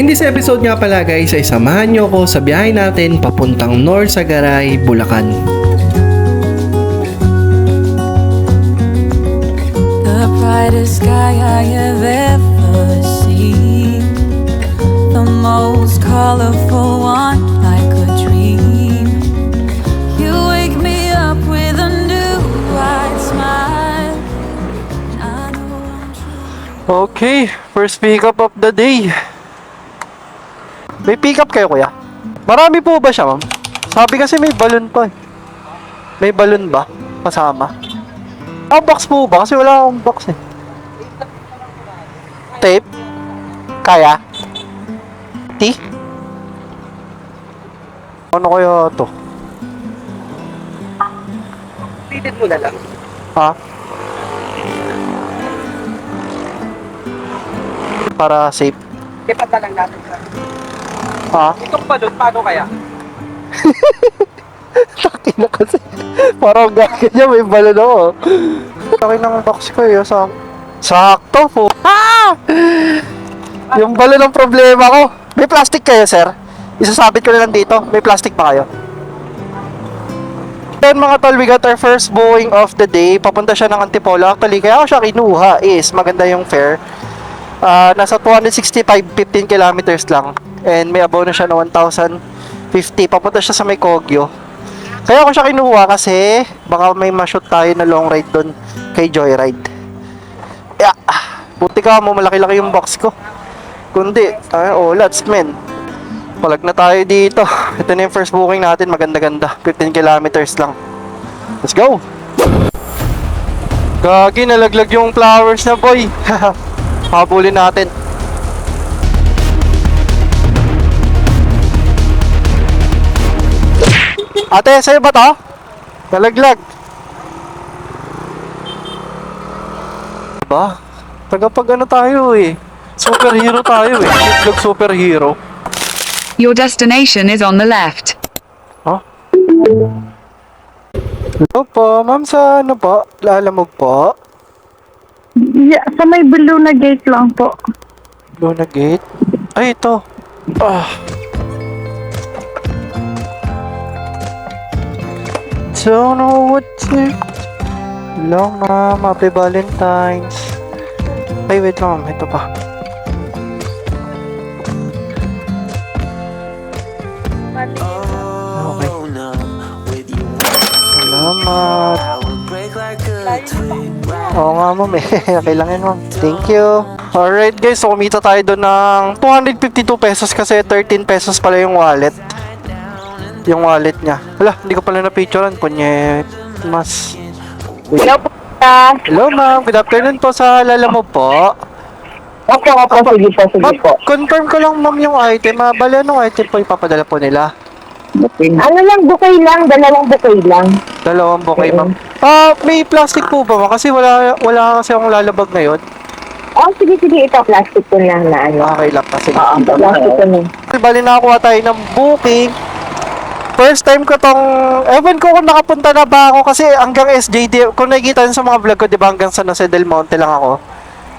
In this episode nga pala guys ay samahan nyo ko sa biyahe natin papuntang Norsagaray, Bulacan. The brightest sky I have ever seen, the most colorful one like a dream. You wake me up with a new bright smile. I know I'm true. Okay, first pickup of the day. May pick-up kayo, kuya? Marami po ba siya, ma'am? Sabi kasi may balon pa eh. May balon ba? Kasama? Box po ba? Kasi wala akong box eh. Tape? Kaya? T? Ano kaya to? Pilit mo na lang. Ha? Para safe. Lipat na lang natin sa... Ha? Itong balon, paano kaya? Taki na kasi. Parang gaganyan, may balon ako. Taki ng box ko yun. Sakto po. Ah! Yung balon ang problema ko. May plastic kayo, sir? Isasabit ko na lang dito. May plastic pa kayo? Then mga tol, we got our first Boeing of the day. Papunta siya ng Antipolo. Actually, kaya ako siya kinuha is maganda yung fare. Nasa 265, 15 kilometers lang. And may abono siya na 1,050. Papunta siya sa may Kogyo. Kaya ako siya kinuha kasi baka may ma-shoot tayo na long ride doon kay Joyride. Yeah. Buti ka mo, malaki-laki yung box ko. Kundi, lots men. Palag na tayo dito. Ito na yung first booking natin. Maganda-ganda. 15 kilometers lang. Let's go! Gagi, nalaglag yung flowers na boy. Habulin natin. Ate, sa'yo ba to? Nalaglag. Ba? Tagapag ano tayo eh. Superhero tayo eh. Shitlog superhero. Your destination is on the left. Huh? Hello po, ma'am sa ano po? Lalamog po? Yeah, sa may blue na gate lang po. Luna Gate? Ay, ito. Don't know what to... Hello, ma'am. Happy Valentine's. Ay, wait lang, ma'am. Ito pa. Okay. Salamat. Oo nga, ma'am eh. Okay lang yun, ma'am. Thank you. Alright, guys. So, kumita tayo doon ng 252 pesos kasi 13 pesos pala yung wallet. Yung wallet niya. Hala, hindi ko pala na-picturean. Kunyet. Mas. Hello po. Hello, ma'am. Good afternoon po sa Lalamove po. Opo, sige po, Ma'am, confirm ko lang, ma'am, yung item. Bale, anong item po ipapadala po nila? Ano lang, bouquet lang, dalawang bouquet lang. Dalawang bouquet, ma'am. May plastic po ba, ma'am? Kasi wala kasi akong lalabag ngayon. Oh, sige, ito, plastic ko lang na ano. Okay lang kasi. Plastic ko lang. Bali, nakakuha tayo ng booking. First time ko tong, ewan ko kung nakapunta na ba ako kasi hanggang SJD, kung nakikita nyo sa mga vlog ko, di ba hanggang San Jose del Monte lang ako.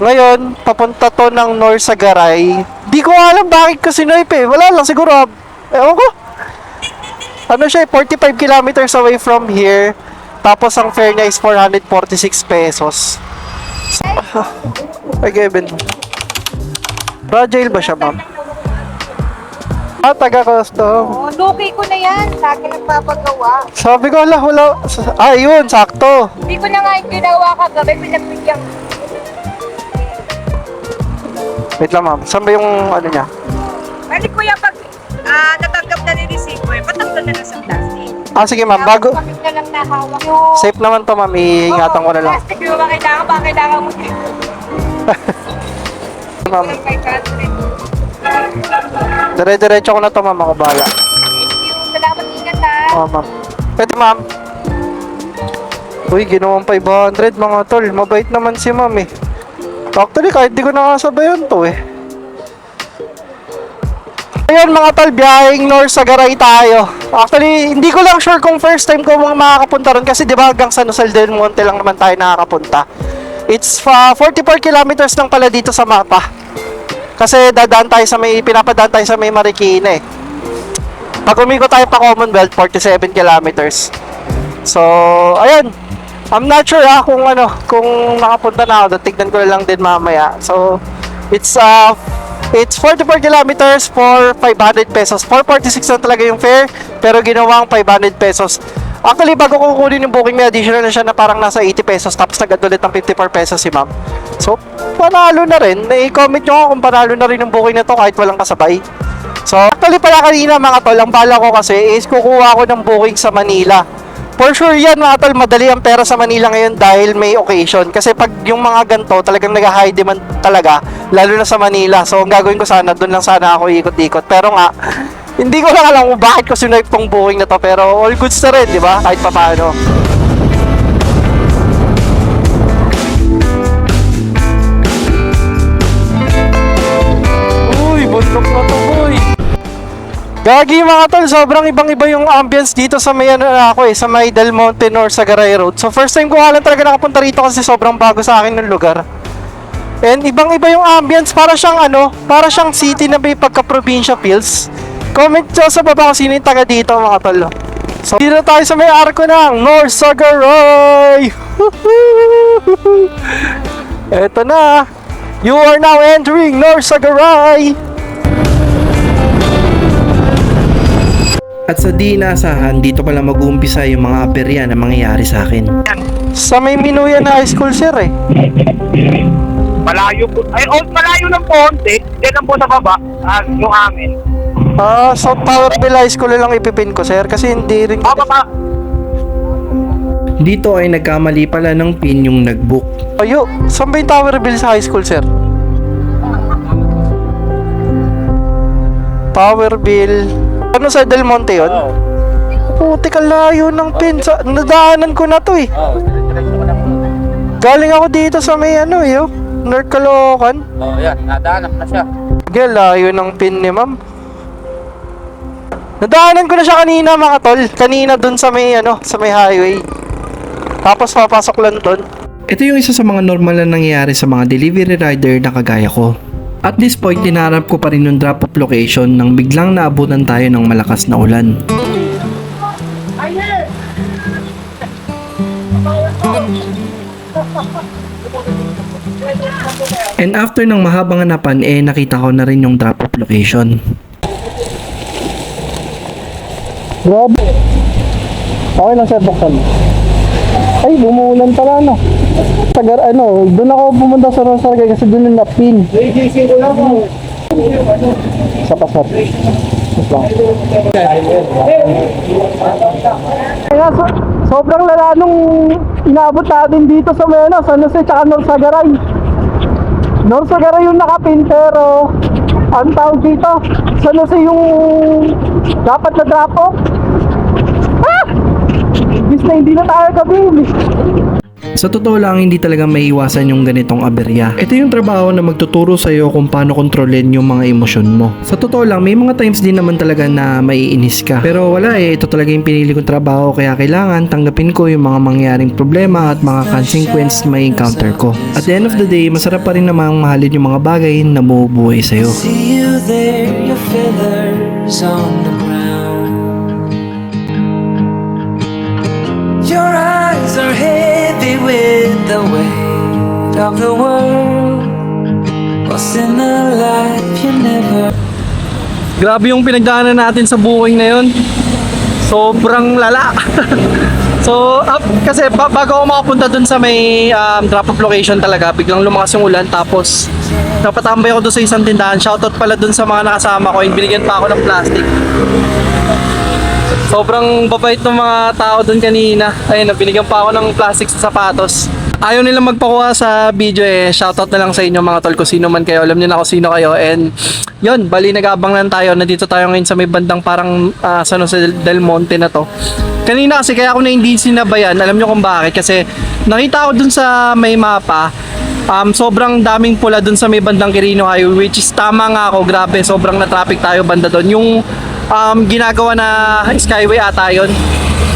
Ngayon, papunta to ng Norsagaray. Di ko alam bakit ko sinipe. Wala lang, siguro, ewan ko. Ano siya, 45 kilometers away from here. Tapos ang fare niya is 446 pesos. Ay, Kevin. Fragile ba siya, ma'am? Taga-custom. Oh, luki ko na yan. Sa akin nagpapagawa. Sabi ko, wala. Yun, sakto. Hindi ko na nga yung ginawa kagabi. Pinagbigyan. Wait lang, ma'am. Saan ba yung ano niya? Balik ko yan pag natanggap na ni receiver. Patanggal na lang sa plastic. Sige, ma'am. Bago. Bakit na lang nahawak yung... Safe naman to, ma'am. Iingatan ko na lang. Plastic yung ba kailangan mo. Ma'am, Kay Catherine. dire-diretso ko na to, ma'am. Ako bahala. Salamat, ingat ha. Ma'am. Pwede, ma'am. Uy, ginawang 500, mga tol. Mabait naman si ma'am eh. Actually, kahit di ko nakasabayan to eh. Ayun mga tol, biyaheng Norsagaray tayo. Actually, hindi ko lang sure kung first time ko makakapunta ron kasi di ba hanggang San Jose del Monte lang naman tayo nakakapunta. It's 44 kilometers lang pala dito sa mapa. Kasi pinapadaan tayo sa may Marikina eh. Pag umikot tayo pa Commonwealth, 47 kilometers. So, ayun. I'm not sure kung nakapunta na ako. Tignan ko na lang din mamaya. So, it's 44 kilometers for 500 pesos. 446 na talaga yung fare, pero ginawang 500 pesos. Actually, bago ko kukunin yung booking, may additional na siya na parang nasa 80 pesos, tapos nag-add ulit ng 54 pesos si ma'am. So, panalo na rin. I-comment nyo ako kung panalo na rin yung booking na to kahit walang kasabay. So, actually pala kanina mga tol, ang bala ko kasi is kukuha ako ng booking sa Manila. For sure yan mga tol, madali ang pera sa Manila ngayon dahil may occasion. Kasi pag yung mga ganito, talagang nag-high demand talaga, lalo na sa Manila. So, ang gagawin ko sana, doon lang sana ako ikot-ikot. Pero nga, hindi ko lang alam kung bakit ko sinuip tong booking na to. Pero all goods na rin, di ba? Kahit pa paano. Uy, bundok na to, boy. Gagi mga tol, sobrang ibang-iba yung ambience dito sa may sa may Del Monte or Sagaray Road. So first time ko nga lang talaga nakapunta rito kasi sobrang bago sa akin ng lugar. And ibang-iba yung ambience, para siyang city na may pagka-probinsya feels. Comment nyo sa baba kung sino yung taga dito mga tol. So dito tayo sa may arko ng North Sagaray. Eto na. You are now entering North Sagaray. At sa di inaasahan, dito pala mag-uumpisa yung mga aperya na mangyayari sa akin. Sa may Minuyan High School sir eh. Malayo po. Malayo ng konti. Diyan lang po sa baba. Yung amin. South Powerville High School lang ipipin ko sir kasi hindi rin. Baba. Dito ay nagkamali pala ng pin yung nag-book. Ayo, saan ba yung Towerville sa high school sir? Towerville. Ano sa Del Monte yun? Puti ka layo ng pin. Nadaanan ko na to eh. Galing ako dito sa may North Caloocan. Yan. Nadaanan na siya. Layo ng pin ni ma'am. Nadaanan ko na siya kanina mga tol. Kanina dun sa may sa may highway. Tapos papasok lang dun. Ito yung isa sa mga normal na nangyayari sa mga delivery rider na kagaya ko. At this point, tinarap ko pa rin yung drop-off location nang biglang naabutan tayo ng malakas na ulan. And after ng mahabang hanapan, nakita ko na rin yung drop-off location. Grabe. Okay lang sir, buksan. Ay, bumuulan pala doon ako pumunta sa Rosargay kasi doon yung napin. Isa pa sir. Kaya sobrang lala nung inabot natin dito sa San Jose tsaka North Sagaray. North Sagaray yung nakapin pero ang tawag dito, San Jose yung dapat na drop off. Bis na hindi na tayo kabili. Sa totoo lang, hindi talaga maiiwasan yung ganitong aberya. Ito yung trabaho na magtuturo sa'yo kung paano kontrolin yung mga emosyon mo. Sa totoo lang, may mga times din naman talaga na maiinis ka. Pero wala ito talaga yung pinili kong trabaho, kaya kailangan tanggapin ko yung mga mangyaring problema at mga consequence na may encounter ko. At the end of the day, masarap pa rin namang mahalin yung mga bagay na bumubuhay sa'yo. See you there, your feathers on the ground. Your eyes are heavy with the weight of the world. What's in a life you never. Grabe yung pinagdaanan natin sa booking na yun. Sobrang lala. So, kasi bago ako makapunta dun sa may drop-off location talaga, biglang lumakas yung ulan. Tapos, napatambay ako dun sa isang tindahan. Shoutout pala dun sa mga nakasama ko. Binigyan pa ako ng plastic. Sobrang babait ng mga tao dun kanina. Ayun, binigyan pa ako ng plastic sa sapatos. Ayaw nila magpakuha sa video shoutout na lang sa inyo mga tol kung sino man kayo. Alam niyo na kung sino kayo. And yun, bali nag-aabang lang tayo. Nandito tayo ngayon sa may bandang parang San Jose del Monte na to. Kanina kasi kaya ako na hindi sinabayan. Alam niyo kung bakit. Kasi nakita ko dun sa may mapa. Sobrang daming pula dun sa may bandang Quirino Highway, which is tama nga ako. Grabe, sobrang na-traffic tayo banda dun. Yung ginagawa na Skyway ata yun.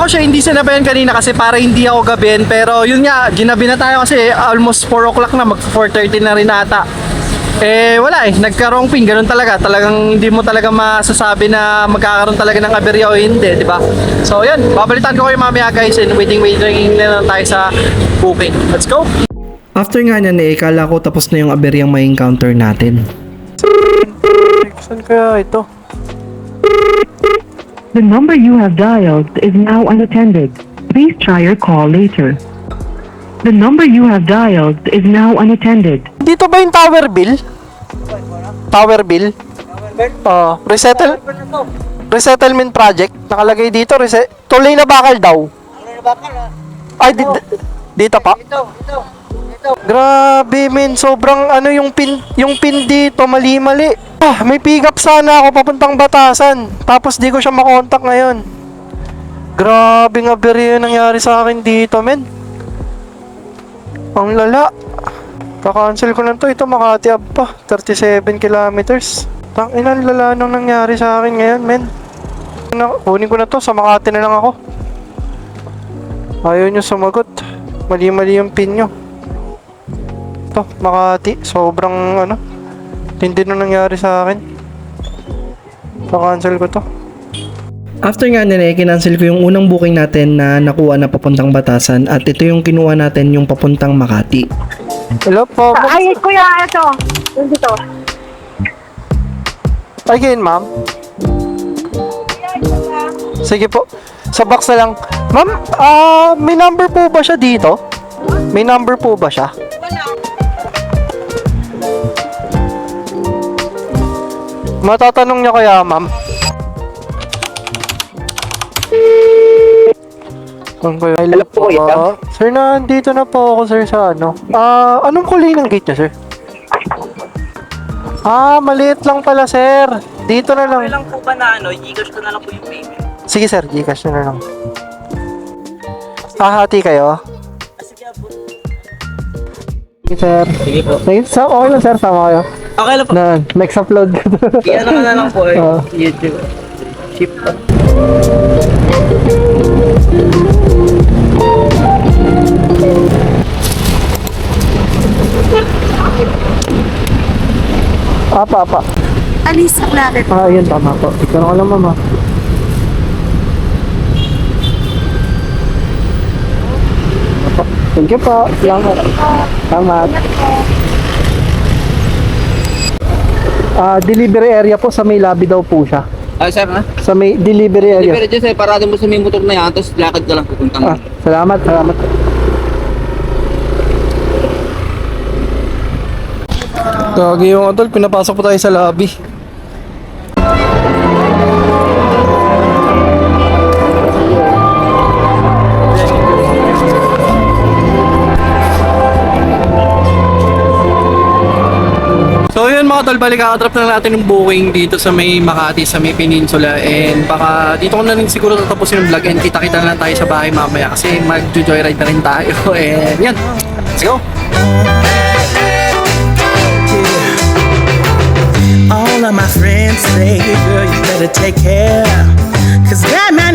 Ako siya hindi sinabayan kanina kasi para hindi ako gabin. Pero yun nga, ginabi na tayo kasi almost 4 o'clock na, mag 4:30 na rin ata. Wala nagka-wrong pin, ganun talaga. Talagang hindi mo talaga masasabi na magkakaroon talaga ng aberya o hindi, di ba? So, yan, babalitan ko kayo mamaya guys, and waiting na lang tayo sa booking. Let's go! After nga niyan kala ko tapos na yung aberyang may encounter natin. Saan kaya ito? The number you have dialed is now unattended. Please try your call later. The number you have dialed is now unattended. Dito ba yung tower bill? Tower bill? Resettlement project. Nakalagay dito, tuloy na bakal daw. Ay, dito pa? Grabe men, sobrang ano yung pin dito, mali-mali. May pick up sana ako papuntang Batasan. Tapos di ko siya makontak ngayon. Grabe nga beryo nangyari sa akin dito men. Ang lala. Kakancel ko lang to. Ito Makati Ave pa. 37 kilometers. Tanginan lala nang nangyari sa akin ngayon men. Kunin ko na to. Sa Makati na lang ako. Ayaw nyo sumagot. Mali-mali yung pin nyo. Ito Makati. Sobrang ano. Hindi na nangyari sa akin. Kakancel ko to. After nga nila, kinancel ko yung unang booking natin na nakuha na papuntang Batasan at ito yung kinuha natin yung papuntang Makati. Hello po. Ay, kuya, ito. Dito. Again, ma'am. Sige po. Sa box na lang. Ma'am, may number po ba siya dito? May number po ba siya? Matatanong niya kaya, ma'am. Hello po, sir, nandito na po ako, sir, sa ano. Anong kulay ng gate niya, sir? Maliit lang pala, sir. Dito na lang. Okay lang po ba na Gcash ko na lang po yung payment? Sige, sir, Gcash na lang. Hati kayo? Sige, abot. Sige, sir. Sige po. Sige, okay lang, sir, sama kayo. Okay lang po. Next upload ko. I-ano ka na lang po YouTube. Ship pa. Apa. Alis ang natin. Yun, tama po. Ikaw na lang, mama. Thank you po. Salamat. Salamat. Delivery area po sa may lobby daw po siya. Sir, ha? Sa may delivery area. Pero dyan, sir, parada mo sa may motor na yan, tapos lakad ka lang pupuntang. Salamat. Gagi yung adol, pinapasok po tayo sa lobby. So yun mga tol, balik kakadrop na natin yung booking dito sa may Makati, sa may Peninsula, and baka dito ko na rin siguro tatapusin yung vlog, and kita-kita na lang tayo sa bahay mamaya kasi mag-joyride na rin tayo. And yan, let's go! All of my friends say, girl, you better take care, 'cause that man